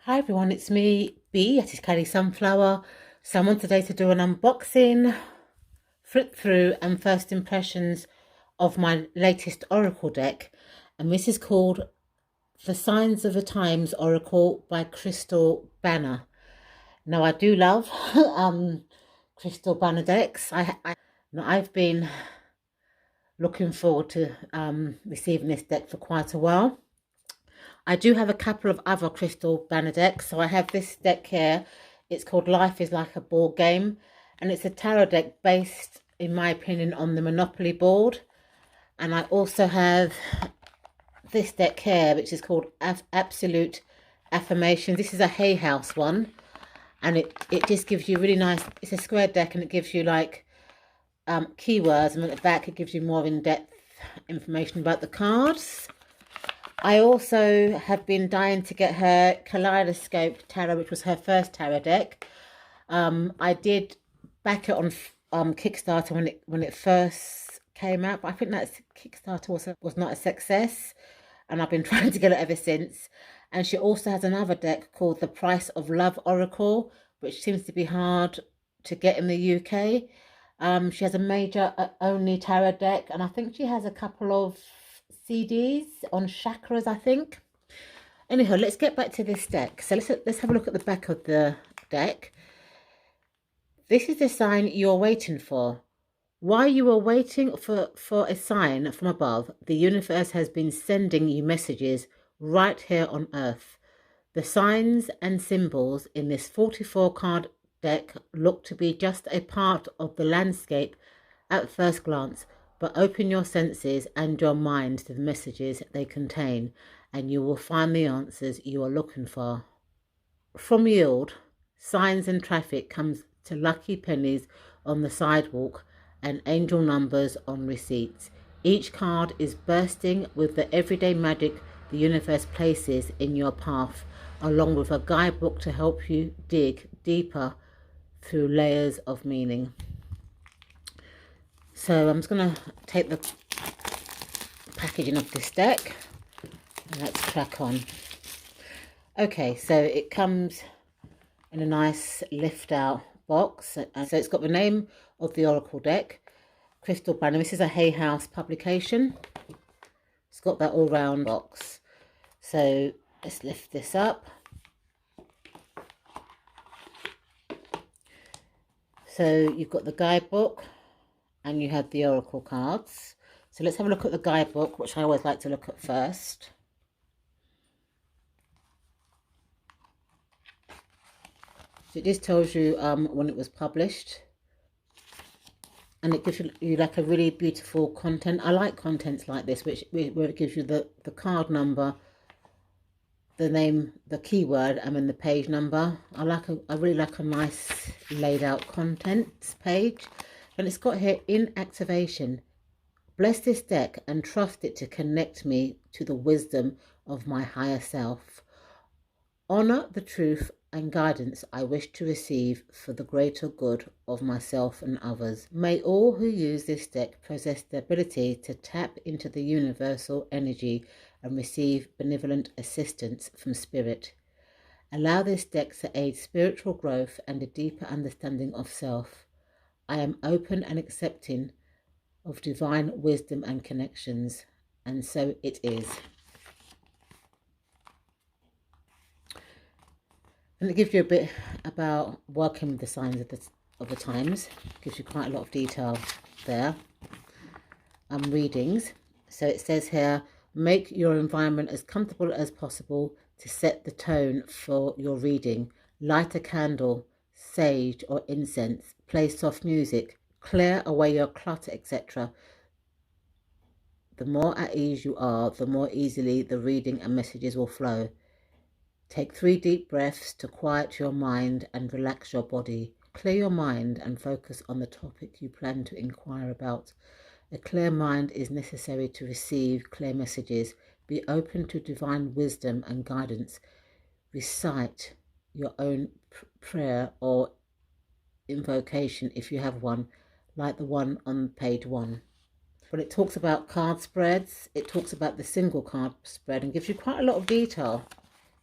Hi everyone, it's me, B, that is Kelly Sunflower. So I want today to do an unboxing, flip through and first impressions of my latest Oracle deck. And this is called The Signs of the Times Oracle by Crystal Banner. Now I do love Crystal Banner decks. I've been looking forward to receiving this deck for quite a while. I do have a couple of other Crystal Banner decks. So I have this deck here. It's called Life is Like a Board Game. And it's a tarot deck based, in my opinion, on the Monopoly board. And I also have this deck here, which is called Absolute Affirmation. This is a Hay House one. And it just gives you really nice, it's a square deck and it gives you like keywords. And at the back, it gives you more in-depth information about the cards. I also have been dying to get her Kaleidoscope Tarot, which was her first tarot deck. I did back it on Kickstarter when it first came out, but I think that Kickstarter was not a success, and I've been trying to get it ever since. And she also has another deck called The Price of Love Oracle, which seems to be hard to get in the UK. She has a major only tarot deck, and I think she has a couple of CDs on chakras, I think. Anyhow, let's get back to this deck. So let's have a look at the back of the deck. This is the sign you're waiting for. While you are waiting for a sign from above, the universe has been sending you messages right here on Earth. The signs and symbols in this 44 card deck look to be just a part of the landscape at first glance, but open your senses and your mind to the messages they contain, and you will find the answers you are looking for. From yield, signs and traffic comes to lucky pennies on the sidewalk and angel numbers on receipts. Each card is bursting with the everyday magic the universe places in your path, along with a guidebook to help you dig deeper through layers of meaning. So I'm just going to take the packaging of this deck and let's crack on. Okay, so it comes in a nice lift out box. And so it's got the name of the Oracle deck, Crystal Banner. This is a Hay House publication. It's got that all round box. So let's lift this up. So you've got the guidebook and you have the Oracle cards. So let's have a look at the guidebook, which I always like to look at first. So it just tells you when it was published. And it gives you like a really beautiful content. I like contents like this, where it gives you the card number, the name, the keyword, and then the page number. I really like a nice laid out contents page. And it's got here, in activation, bless this deck and trust it to connect me to the wisdom of my higher self. Honor the truth and guidance I wish to receive for the greater good of myself and others. May all who use this deck possess the ability to tap into the universal energy and receive benevolent assistance from spirit. Allow this deck to aid spiritual growth and a deeper understanding of self. I am open and accepting of divine wisdom and connections, and so it is. And it gives you a bit about working with the signs of the times. It gives you quite a lot of detail there. Readings. So it says here, make your environment as comfortable as possible to set the tone for your reading. Light a candle, sage or incense, play soft music, clear away your clutter, etc. The more at ease you are, the more easily the reading and messages will flow. Take 3 deep breaths to quiet your mind and relax your body. Clear your mind and focus on the topic you plan to inquire about. A clear mind is necessary to receive clear messages. Be open to divine wisdom and guidance. Recite your own prayer or invocation if you have one, like the one on page 1. When it talks about card spreads, it talks about the single card spread and gives you quite a lot of detail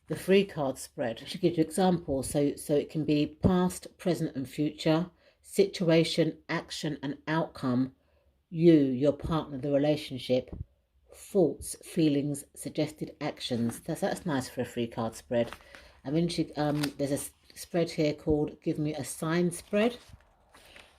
the free card spread. She gives you examples, so it can be past, present and future, situation, action and outcome, you, your partner, the relationship, thoughts, feelings, suggested actions. That's nice for a free card spread. And then she there's a spread here called Give Me a Sign spread,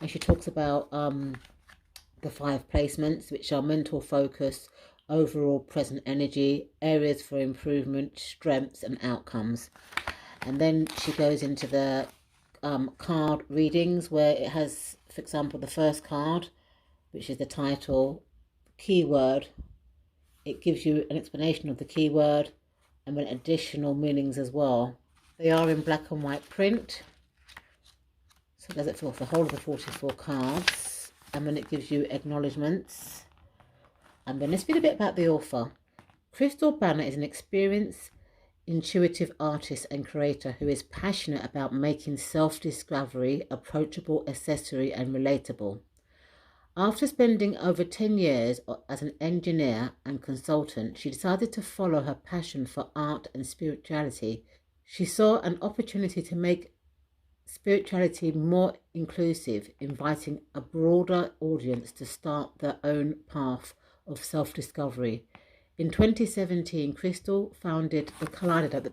and she talks about the 5 placements, which are mental focus, overall present energy, areas for improvement, strengths and outcomes. And then she goes into the card readings, where it has, for example, the first card, which is the title, keyword. It gives you an explanation of the keyword and then additional meanings as well. They are in black and white print, so it does it for the whole of the 44 cards. And then it gives you acknowledgements. And then let's read a bit about the author. Crystal Banner is an experienced, intuitive artist and creator who is passionate about making self-discovery approachable, accessory and relatable. After spending over 10 years as an engineer and consultant, she decided to follow her passion for art and spirituality. She saw an opportunity to make spirituality more inclusive, inviting a broader audience to start their own path of self-discovery. In 2017, Crystal founded the Kaleido,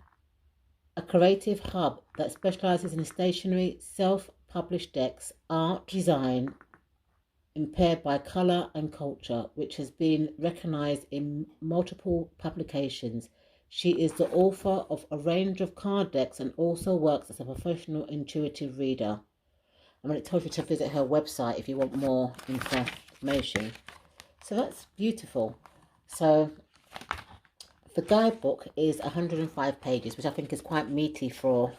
a creative hub that specializes in stationery, self-published decks, art, design, impaired by color and culture, which has been recognized in multiple publications. She is the author of a range of card decks and also works as a professional intuitive reader. And it tells you to visit her website if you want more information. So that's beautiful. So the guidebook is 105 pages, which I think is quite meaty for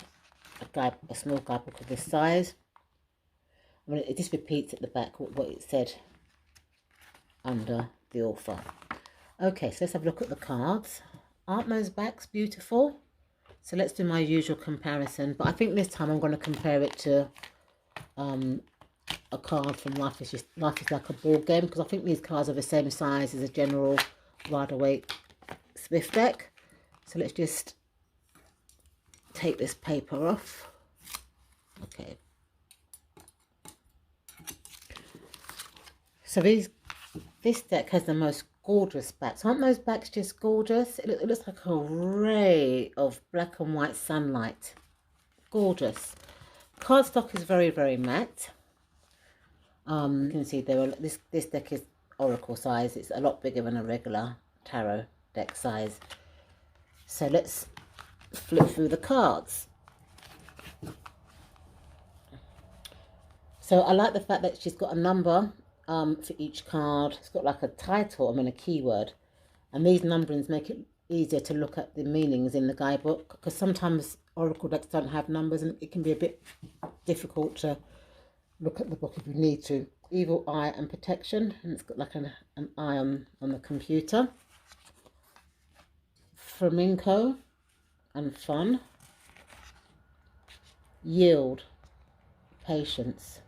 a small guidebook of this size. I mean, it just repeats at the back what it said under the author. Okay, so let's have a look at the cards. Aren't those backs beautiful? So let's do my usual comparison, but I think this time I'm going to compare it to a card from Life is Like a Board Game, because I think these cards are the same size as a general Rider-Waite Smith deck. So let's just take this paper off. Okay. So this deck has the most gorgeous backs. Aren't those backs just gorgeous? It looks like a ray of black and white sunlight. Gorgeous. Cardstock is very, very matte. You can see this deck is oracle size. It's a lot bigger than a regular tarot deck size. So let's flip through the cards. So I like the fact that she's got a number for each card. It's got like a title and then a keyword, and these numberings make it easier to look at the meanings in the guidebook, because sometimes oracle decks don't have numbers and it can be a bit difficult to look at the book if you need to. Evil Eye and Protection, and it's got like an eye on the computer. Flamenco and Fun. Yield, Patience.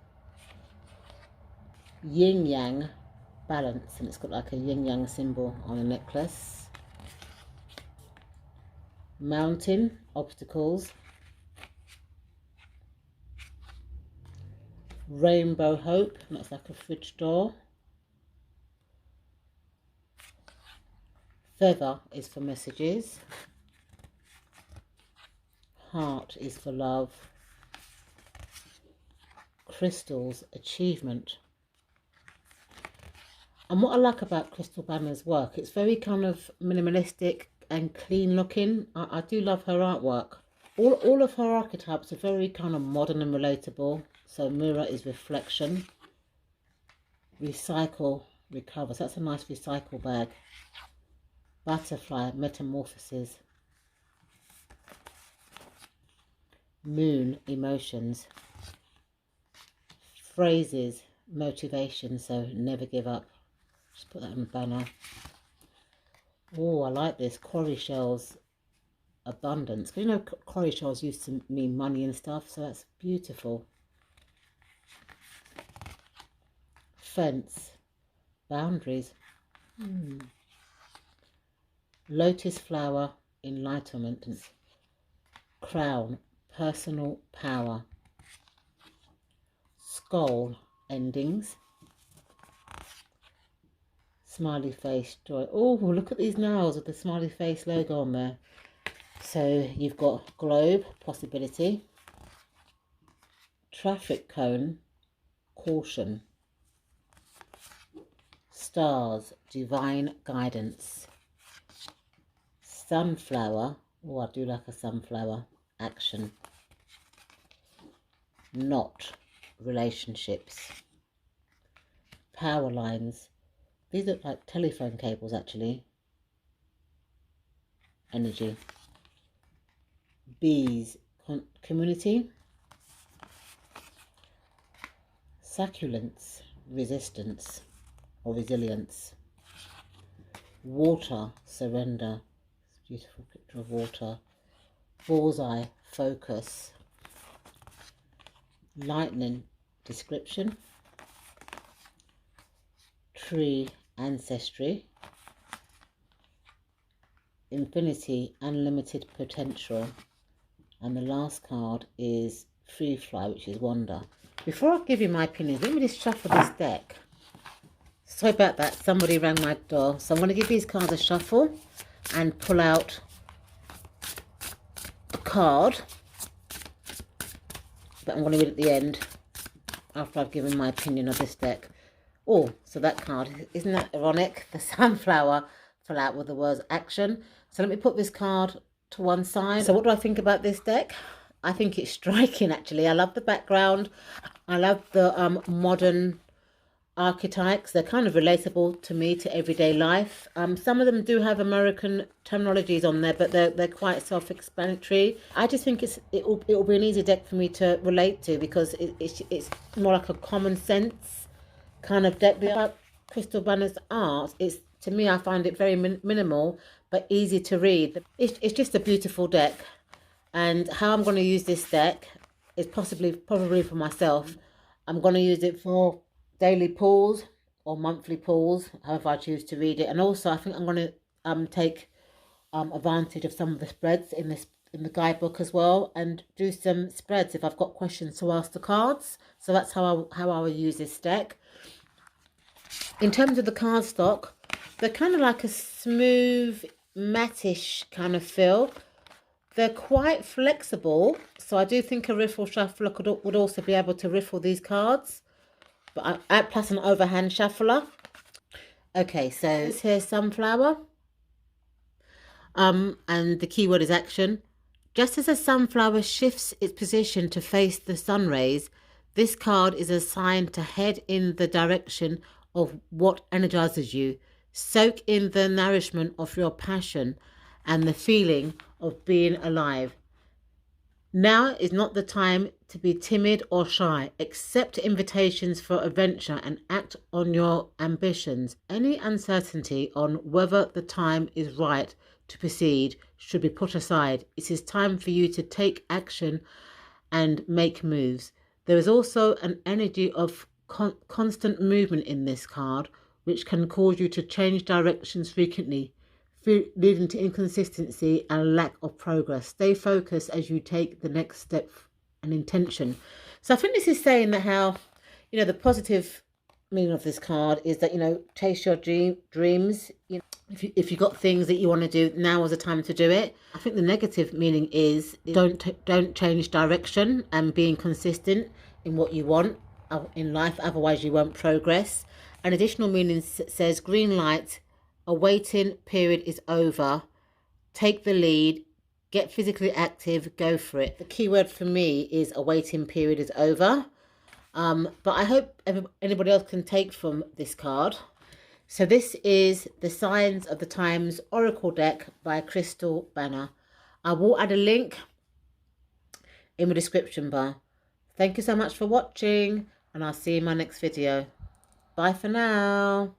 Yin Yang, Balance, and it's got like a yin yang symbol on a necklace. Mountain, Obstacles. Rainbow Hope, and that's like a fridge door. Feather is for messages. Heart is for love. Crystals, Achievement. And what I like about Crystal Banner's work, it's very kind of minimalistic and clean looking. I do love her artwork. All of her archetypes are very kind of modern and relatable. So mirror is reflection. Recycle, recover. So that's a nice recycle bag. Butterfly, metamorphosis. Moon, emotions. Phrases, motivation. So never give up. Just put that in the banner. Oh, I like this. Quarry shells, abundance. You know, quarry shells used to mean money and stuff, so that's beautiful. Fence, boundaries. Lotus flower, enlightenment. Crown, personal power. Skull, endings. Smiley face, joy. Oh, look at these nails with the smiley face logo on there. So you've got globe, possibility. Traffic cone, caution. Stars, divine guidance. Sunflower, oh, I do like a sunflower, action. Knot, relationships. Power lines, these look like telephone cables actually. Energy. Bees, community. Succulents, resistance or resilience. Water, surrender. Beautiful picture of water. Bullseye, focus. Lightning, description. Tree, ancestry. Infinity, unlimited potential. And the last card is free fly, which is wonder. Before I give you my opinions, let me just shuffle this deck. Sorry about that, somebody rang my door. So I'm going to give these cards a shuffle and pull out a card, but I'm going to read at the end after I've given my opinion of this deck. Oh, so that card, isn't that ironic? The sunflower fell out with the words action. So let me put this card to one side. So what do I think about this deck? I think it's striking actually. I love the background. I love the modern archetypes. They're kind of relatable to me, to everyday life. Some of them do have American terminologies on there, but they're quite self-explanatory. I just think it will be an easy deck for me to relate to, because it's more like a common sense kind of deck. About Crystal Banner's art, it's, to me, I find it very minimal but easy to read. It's just a beautiful deck, and how I'm going to use this deck is probably for myself. I'm going to use it for daily pulls or monthly pulls, however I choose to read it. And also I think I'm going to take advantage of some of the spreads in the guidebook as well, and do some spreads if I've got questions to ask the cards. So that's how I will use this deck. In terms of the card stock, they're kind of like a smooth, mattish kind of feel. They're quite flexible, so I do think a riffle shuffler would also be able to riffle these cards. But plus an overhand shuffler. Okay, so here's sunflower. And the keyword is action. Just as a sunflower shifts its position to face the sun rays, this card is a sign to head in the direction of what energizes you. Soak in the nourishment of your passion and the feeling of being alive. Now is not the time to be timid or shy. Accept invitations for adventure and act on your ambitions. Any uncertainty on whether the time is right to proceed should be put aside. It is time for you to take action and make moves. There is also an energy of constant movement in this card, which can cause you to change directions frequently, leading to inconsistency and lack of progress. Stay focused as you take the next step and intention. So I think this is saying that how, the positive meaning of this card is that, chase your dreams. If you've got things that you want to do, now is the time to do it. I think the negative meaning is don't change direction and being consistent in what you want in life, otherwise you won't progress. An additional meaning says green light, a waiting period is over. Take the lead, get physically active, go for it. The key word for me is a waiting period is over. But I hope anybody else can take from this card. So this is the Signs of the Times Oracle deck by Crystal Banner. I will add a link in the description bar. Thank you so much for watching, and I'll see you in my next video. Bye for now.